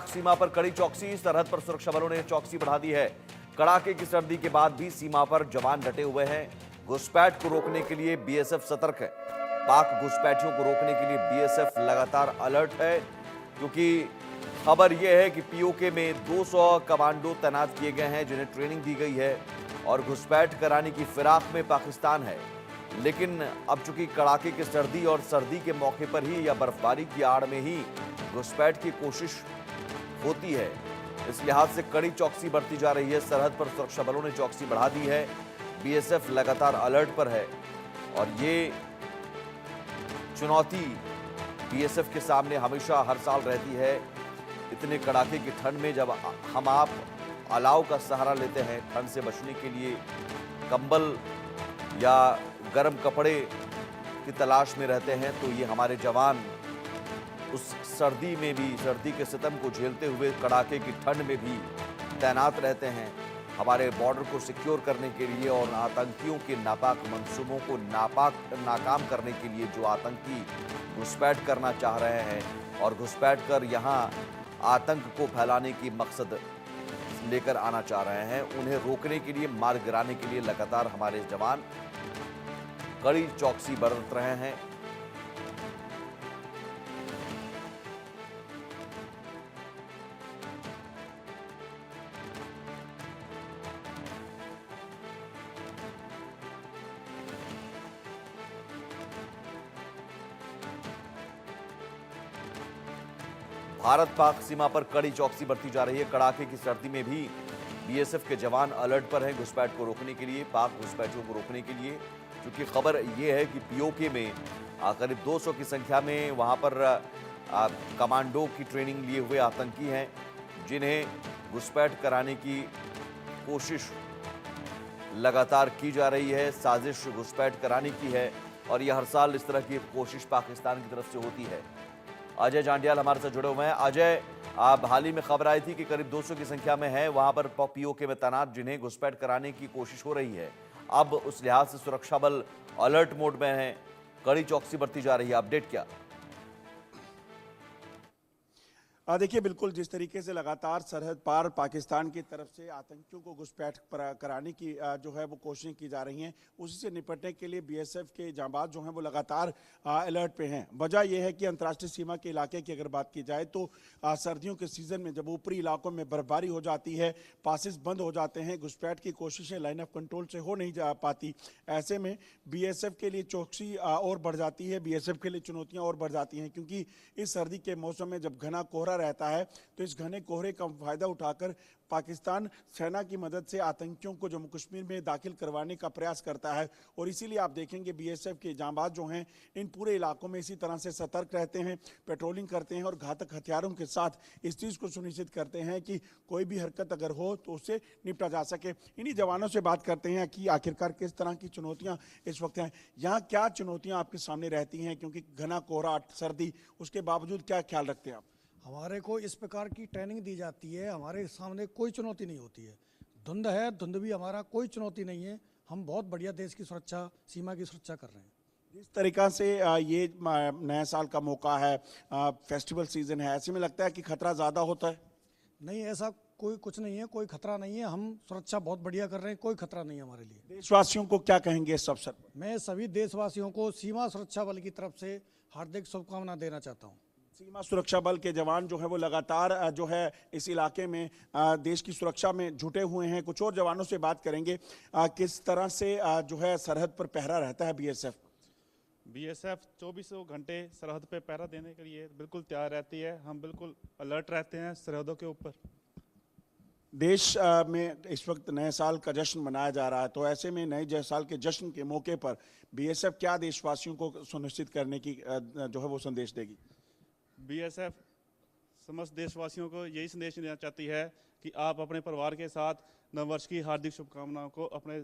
सीमा पर कड़ी चौकसी, सरहद पर सुरक्षा बलों ने चौकसी बढ़ा दी है। कड़ाके की सर्दी के बाद भी सीमा पर जवान डटे हुए हैं। घुसपैठ को रोकने के लिए बीएसएफ सतर्क है। पाक घुसपैठियों को रोकने के लिए बीएसएफ लगातार अलर्ट है, क्योंकि खबर यह है कि पीओके में 200 कमांडो तैनात किए गए हैं, जिन्हें ट्रेनिंग दी गई है और घुसपैठ कराने की फिराक में पाकिस्तान है। लेकिन अब चूंकि कड़ाके की सर्दी और सर्दी के मौके पर ही या बर्फबारी की आड़ में ही घुसपैठ की कोशिश होती है, इस लिहाज से कड़ी चौकसी बरती जा रही है। सरहद पर सुरक्षा बलों ने चौकसी बढ़ा दी है। बीएसएफ लगातार अलर्ट पर है और ये चुनौती बीएसएफ के सामने हमेशा हर साल रहती है। इतने कड़ाके की ठंड में जब हम आप अलाव का सहारा लेते हैं ठंड से बचने के लिए, कंबल या गर्म कपड़े की तलाश में रहते हैं, तो ये हमारे जवान उस सर्दी में भी, सर्दी के सितम को झेलते हुए कड़ाके की ठंड में भी तैनात रहते हैं, हमारे बॉर्डर को सिक्योर करने के लिए और आतंकियों के नापाक मंसूबों को नाकाम करने के लिए जो आतंकी घुसपैठ करना चाह रहे हैं और घुसपैठ कर यहाँ आतंक को फैलाने की मकसद लेकर आना चाह रहे हैं, उन्हें रोकने के लिए, मार गिराने के लिए लगातार हमारे जवान कड़ी चौकसी बरत रहे हैं। भारत पाक सीमा पर कड़ी चौकसी बरती जा रही है। कड़ाके की सर्दी में भी बीएसएफ के जवान अलर्ट पर हैं घुसपैठ को रोकने के लिए, पाक घुसपैठियों को रोकने के लिए, क्योंकि खबर यह है कि पीओके में करीब 200 की संख्या में वहां पर कमांडो की ट्रेनिंग लिए हुए आतंकी हैं, जिन्हें घुसपैठ कराने की कोशिश लगातार की जा रही है। साजिश घुसपैठ कराने की है और यह हर साल इस तरह की कोशिश पाकिस्तान की तरफ से होती है। अजय जांडियाल हमारे साथ जुड़े हुए हैं। अजय, हाल ही में खबर आई थी कि करीब 200 की संख्या में है वहां पर पीओके में तैनात, जिन्हें घुसपैठ कराने की कोशिश हो रही है। अब उस लिहाज से सुरक्षा बल अलर्ट मोड में है, कड़ी चौकसी बरती जा रही है। अपडेट क्या? देखिए, बिल्कुल जिस तरीके से लगातार सरहद पार पाकिस्तान की तरफ से आतंकियों को घुसपैठ कराने की जो है वो कोशिशें की जा रही हैं, उसी से निपटने के लिए बीएसएफ के जांबाज जो हैं वो लगातार अलर्ट पे हैं। वजह यह है कि अंतर्राष्ट्रीय सीमा के इलाके की अगर बात की जाए तो सर्दियों के सीजन में जब ऊपरी इलाकों में बर्फबारी हो जाती है, पासिस बंद हो जाते हैं, घुसपैठ की कोशिशें लाइन ऑफ कंट्रोल से हो नहीं जा पाती, ऐसे में बीएसएफ के लिए चौकसी और बढ़ जाती है, बीएसएफ के लिए चुनौतियाँ और बढ़ जाती हैं, क्योंकि इस सर्दी के मौसम में जब घना कोहरा रहता है तो इस घने कोहरे का फायदा उठाकर पाकिस्तान सेना की मदद से आतंकियों को जम्मू कश्मीर में दाखिल करवाने का प्रयास करता है। और इसीलिए आप देखेंगे बीएसएफ के जांबाज जो हैं इन पूरे इलाकों में इसी तरह से सतर्क रहते हैं, पेट्रोलिंग करते हैं और घातक हथियारों के साथ इस चीज़ को सुनिश्चित करते हैं कि कोई भी हरकत अगर हो तो उससे निपटा जा सके। इन्हीं जवानों से बात करते हैं कि आखिरकार किस तरह की चुनौतियाँ इस वक्त हैं, यहाँ क्या चुनौतियाँ आपके सामने रहती हैं, क्योंकि घना कोहरा, सर्दी, उसके बावजूद क्या ख्याल रखते हैं आप? हमारे को इस प्रकार की ट्रेनिंग दी जाती है, हमारे सामने कोई चुनौती नहीं होती है। धुंध है, धुंध भी हमारा कोई चुनौती नहीं है। हम बहुत बढ़िया देश की सुरक्षा, सीमा की सुरक्षा कर रहे हैं। जिस तरीका से ये नया साल का मौका है, फेस्टिवल सीजन है, ऐसे में लगता है कि खतरा ज़्यादा होता है? नहीं, ऐसा कोई कुछ नहीं है, कोई खतरा नहीं है। हम सुरक्षा बहुत बढ़िया कर रहे हैं, कोई खतरा नहीं है हमारे लिए। देशवासियों को क्या कहेंगे इस अवसर पर? मैं सभी देशवासियों को सीमा सुरक्षा बल की तरफ से हार्दिक शुभकामना देना चाहता हूँ। सीमा सुरक्षा बल के जवान जो है वो लगातार जो है इस इलाके में देश की सुरक्षा में जुटे हुए हैं। कुछ और जवानों से बात करेंगे, किस तरह से जो है सरहद पर पहरा रहता है बीएसएफ 24 घंटे सरहद पे पहरा देने के लिए बिल्कुल तैयार रहती है। हम बिल्कुल अलर्ट रहते हैं सरहदों के ऊपर। देश में इस वक्त नए साल का जश्न मनाया जा रहा है, तो ऐसे में नए साल के जश्न के मौके पर बीएसएफ क्या देशवासियों को सुनिश्चित करने की जो है वो संदेश देगी? बीएसएफ समस्त देशवासियों को यही संदेश देना चाहती है कि आप अपने परिवार के साथ नववर्ष की हार्दिक शुभकामनाओं को अपने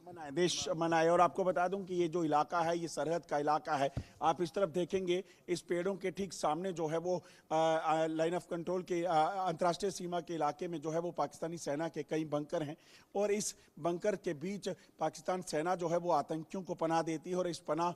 मनाए, देश मनाए। और आपको बता दूं कि ये जो इलाका है ये सरहद का इलाका है। आप इस तरफ देखेंगे, इस पेड़ों के ठीक सामने जो है वो लाइन ऑफ कंट्रोल के अंतर्राष्ट्रीय सीमा के इलाके में जो है वो पाकिस्तानी सेना के कई बंकर हैं और इस बंकर के बीच पाकिस्तान सेना जो है वो आतंकियों को पनाह देती है और इस पनाह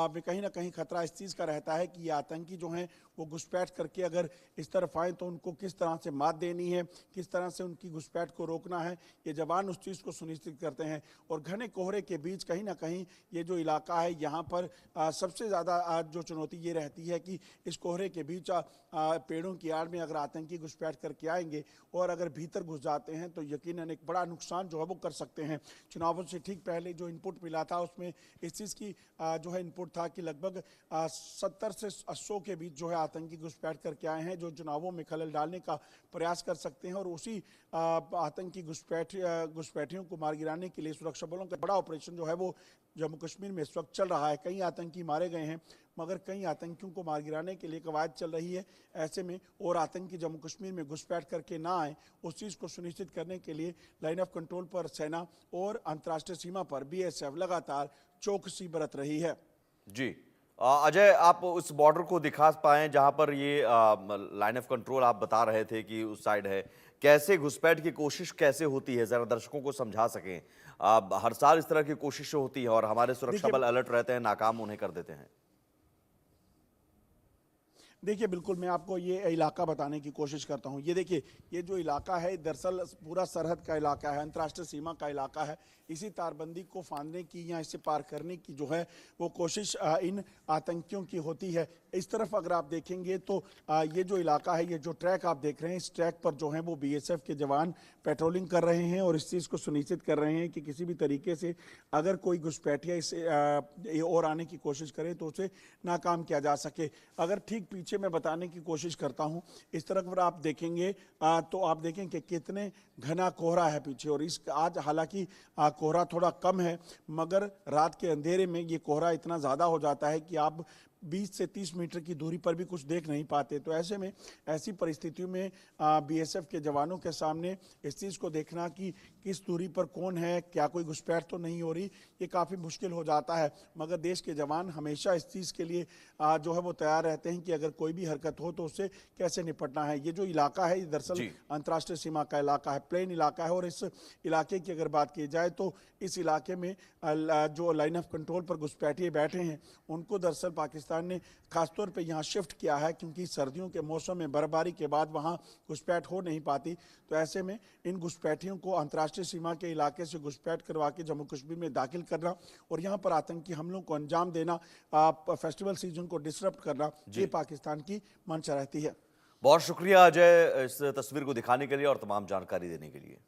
में कहीं ना कहीं खतरा इस चीज़ का रहता है कि ये आतंकी जो हैं वो घुसपैठ करके अगर इस तरफ आए तो उनको किस तरह से मात देनी है, किस तरह से उनकी घुसपैठ को रोकना है, ये जवान उस चीज़ को सुनिश्चित करते हैं। और घने कोहरे के बीच कहीं ना कहीं ये जो इलाका है यहाँ पर सबसे ज़्यादा जो चुनौती ये रहती है कि इस कोहरे के बीच पेड़ों की आड़ में अगर आतंकी घुसपैठ करके आएंगे और अगर भीतर घुस जाते हैं तो यकीनन एक बड़ा नुकसान जो है वो कर सकते हैं। चुनावों से ठीक पहले जो इनपुट मिला था उसमें इस चीज़ की जो है इनपुट था कि लगभग 70 से 100 के बीच जो है आतंकी घुसपैठ करके आए हैं जो चुनावों में खलल डालने का प्रयास कर सकते हैं। और उसी आतंकी घुसपैठियों को मार गिराने के लिए सुरक्षा बलों का बड़ा ऑपरेशन जो है वो जम्मू कश्मीर में इस वक्त चल रहा है। कई आतंकी मारे गए हैं मगर कई आतंकियों को मार गिराने के लिए कवायद चल रही है। ऐसे में और आतंकी जम्मू कश्मीर में घुसपैठ करके ना आए उस चीज़ को सुनिश्चित करने के लिए लाइन ऑफ कंट्रोल पर सेना और अंतर्राष्ट्रीय सीमा पर बीएसएफ लगातार चौकसी बरत रही है। जी अजय, आप उस बॉर्डर को दिखा पाएं जहां पर ये लाइन ऑफ कंट्रोल आप बता रहे थे कि उस साइड है, कैसे घुसपैठ की कोशिश कैसे होती है, जरा दर्शकों को समझा सकें। हर साल इस तरह की कोशिशें होती है और हमारे सुरक्षा बल अलर्ट रहते हैं, नाकाम उन्हें कर देते हैं। देखिए बिल्कुल मैं आपको ये इलाका बताने की कोशिश करता हूँ। ये देखिए ये जो इलाका है दरअसल पूरा सरहद का इलाका है, अंतर्राष्ट्रीय सीमा का इलाका है। इसी तारबंदी को फांदने की या इसे पार करने की जो है वो कोशिश इन आतंकियों की होती है। इस तरफ अगर आप देखेंगे तो ये जो इलाका है, ये जो ट्रैक आप देख रहे हैं, इस ट्रैक पर जो है वो बीएसएफ के जवान पेट्रोलिंग कर रहे हैं और इस चीज़ को सुनिश्चित कर रहे हैं कि किसी भी तरीके से अगर कोई घुसपैठिया इसे और आने की कोशिश करे तो उसे नाकाम किया जा सके। अगर ठीक पीछे मैं बताने की कोशिश करता हूं, इस तरफ अगर आप देखेंगे तो आप देखें कि कितने घना कोहरा है पीछे। और इस आज हालांकि कोहरा थोड़ा कम है मगर रात के अंधेरे में ये कोहरा इतना ज़्यादा हो जाता है कि आप 20 से 30 मीटर की दूरी पर भी कुछ देख नहीं पाते। तो ऐसे में ऐसी परिस्थितियों में बीएसएफ के जवानों के सामने इस चीज़ को देखना कि किस दूरी पर कौन है, क्या कोई घुसपैठ तो नहीं हो रही, ये काफ़ी मुश्किल हो जाता है। मगर देश के जवान हमेशा इस चीज़ के लिए जो है वो तैयार रहते हैं कि अगर कोई भी हरकत हो तो उससे कैसे निपटना है। ये जो इलाका है ये दरअसल अंतर्राष्ट्रीय सीमा का इलाका है, प्लेन इलाका है। और इस इलाके की अगर बात की जाए तो इस इलाके में जो लाइन ऑफ कंट्रोल पर घुसपैठिए बैठे हैं उनको दरअसल पाकिस्तान ने खासतौर पे यहाँ शिफ्ट किया है क्योंकि सर्दियों के मौसम में बर्फबारी के बाद वहाँ घुसपैठ हो नहीं पाती। तो ऐसे में इन घुसपैठियों को अंतर्राष्ट्रीय सीमा के इलाके से घुसपैठ करवा के जम्मू कश्मीर में दाखिल करना और यहाँ पर आतंकी हमलों को अंजाम देना, फेस्टिवल सीजन को डिसरप्ट करना, ये पाकिस्तान की मंशा रहती है। बहुत शुक्रिया अजय इस तस्वीर को दिखाने के लिए और तमाम जानकारी देने के लिए।